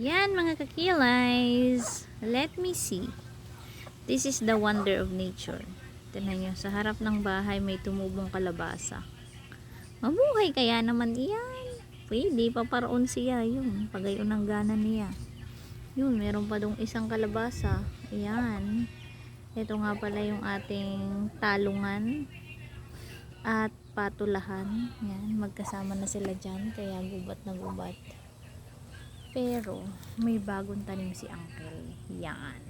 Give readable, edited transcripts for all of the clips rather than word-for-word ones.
Yan mga kakilays. Let me see. This is the wonder of nature. Tignan nyo, sa harap ng bahay may tumubong kalabasa. Mabuhay kaya naman iyan. Pwede, paparoon siya. Yun, pagayon ng gana niya. Yun, meron pa dong isang kalabasa. Ayan. Ito nga pala yung ating talungan at patulahan. Yan, magkasama na sila dyan. Kaya gubat na gubat. Pero, may bagong tanim si Uncle. Yan.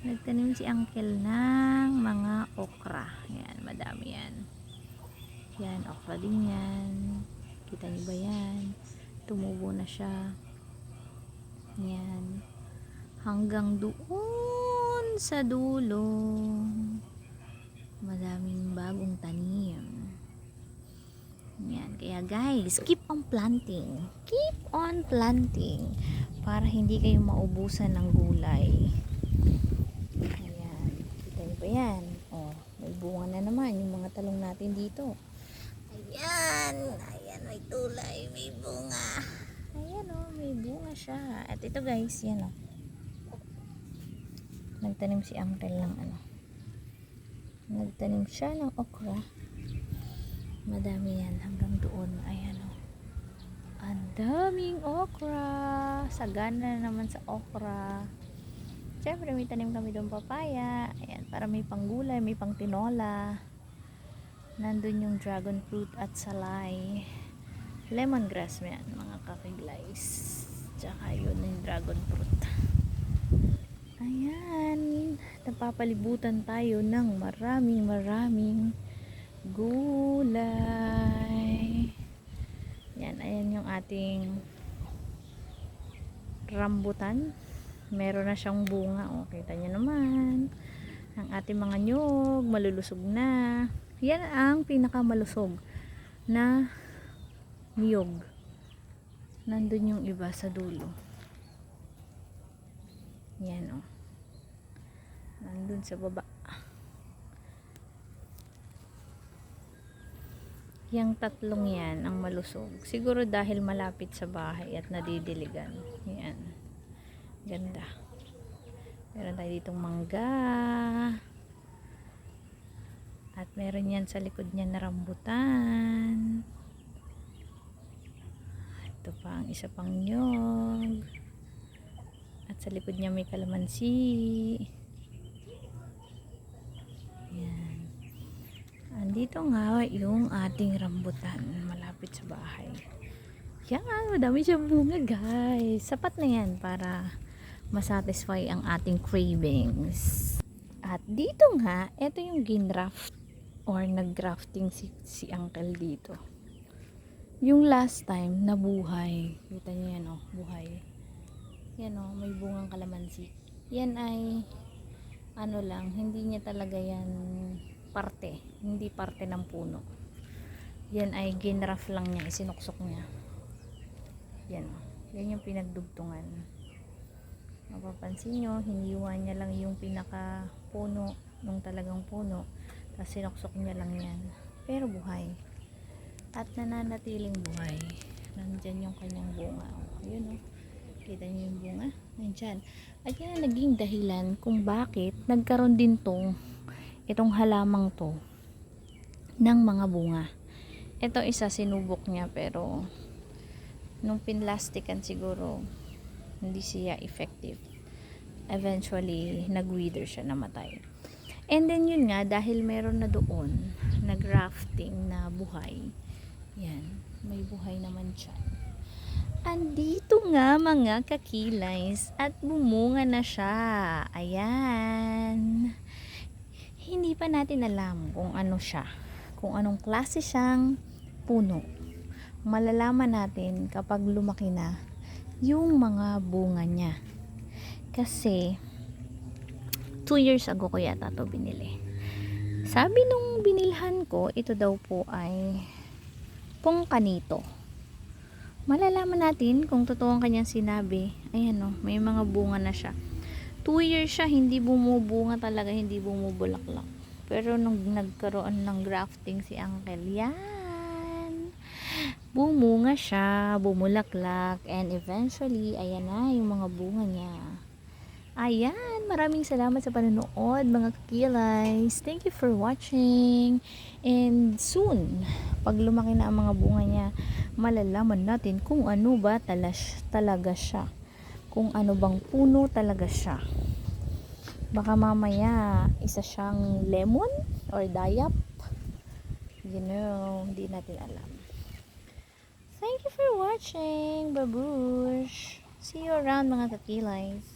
Nagtanim si Uncle ng mga okra. Yan, madami yan. Yan, okra din yan. Kita niyo ba yan? Tumubo na siya. Yan. Hanggang doon sa dulo. Madaming bagong tanim. Yan. Kaya guys, keep on planting. Keep on planting. Para hindi kayo maubusan ng gulay. Ayan. Kita niyo ba yan? Oh, may bunga na naman yung mga talong natin dito. Ayan. Ayan, may tulay. May bunga. Ayan oh, may bunga siya. At ito guys, yan oh. Nagtanim si Uncle ng ano. Nagtanim siya ng okra. Madami yan hanggang doon. Ayan o. Ang daming okra. Sagana na naman sa okra. Siyempre may tanim kami doon papaya. Ayan, para may panggulay, may pang tinola. Nandun yung dragon fruit at salay. Lemongrass yan, mga kakiglays. Tsaka yun yung dragon fruit. Ayan. Napapalibutan tayo ng maraming gulay. Yan, ayan yung ating rambutan. Meron na siyang bunga. O, kita nyo naman. Ang ating mga nyug, malulusog na. Yan ang pinakamalusog na niyog. Nandun yung iba sa dulo. Yan o. Nandun sa baba. Yang tatlong yan ang malusog. Siguro dahil malapit sa bahay at nadidiligan. Yan. Ganda. Meron tayo ditong mangga. At meron yan sa likod niya na rambutan. Ito pa ang isa pang nyog. At sa likod niya may kalamansi. Yan. Andito nga yung ating rambutan malapit sa bahay. Yan, madami siyang bunga guys. Sapat na yan para masatisfy ang ating cravings. At dito nga, ito yung ginraft or naggrafting si Uncle dito. Yung last time nabuhay. Kita niyo yan oh, buhay. Yan oh, may bungang kalamansi. Yan ay ano lang, hindi niya talaga yan parte, hindi parte ng puno. Yan ay ginraft lang niya, isinuksok niya. Yan oh, yan yung pinagdugtungan. Mapapansin nyo, hiniwan niya lang yung pinaka puno nung talagang puno, tapos sinuksok niya lang yan, pero buhay at nananatiling buhay. Nandyan yung kanyang bunga oh. Yun oh, kita niyo yung bunga, nandyan. At yan ang naging dahilan kung bakit nagkaroon din itong halamang to ng mga bunga. Ito isa sinubok niya, pero nung pinlastikan siguro hindi siya effective. Eventually nag-wither siya, namatay. And then yun nga, dahil meron na doon nag-grafting na buhay, yan, may buhay naman siya. Andito nga mga kakilays at bumunga na siya. Ayan. Hindi pa natin alam kung ano siya, kung anong klase siyang puno. Malalaman natin kapag lumaki na yung mga bunga niya. Kasi 2 years ago ko yata ito binili. Sabi nung binilhan ko, ito daw po ay pongkanito. Malalaman natin kung totoo ang kanyang sinabi. Ayan o, may mga bunga na siya. 2 years siya, hindi bumubunga talaga, hindi bumubulaklak. Pero nung nagkaroon ng grafting si Uncle, yan, bumunga siya, bumulaklak, and eventually, ayan na yung mga bunga niya. Ayan, maraming salamat sa panonood mga kakilays. Thank you for watching. And soon, pag lumaki na ang mga bunga niya, malalaman natin kung ano ba talaga siya. Kung ano bang puno talaga siya. Baka mamaya, isa siyang lemon or dayap. You know, hindi natin alam. Thank you for watching, babush. See you around mga kakilays.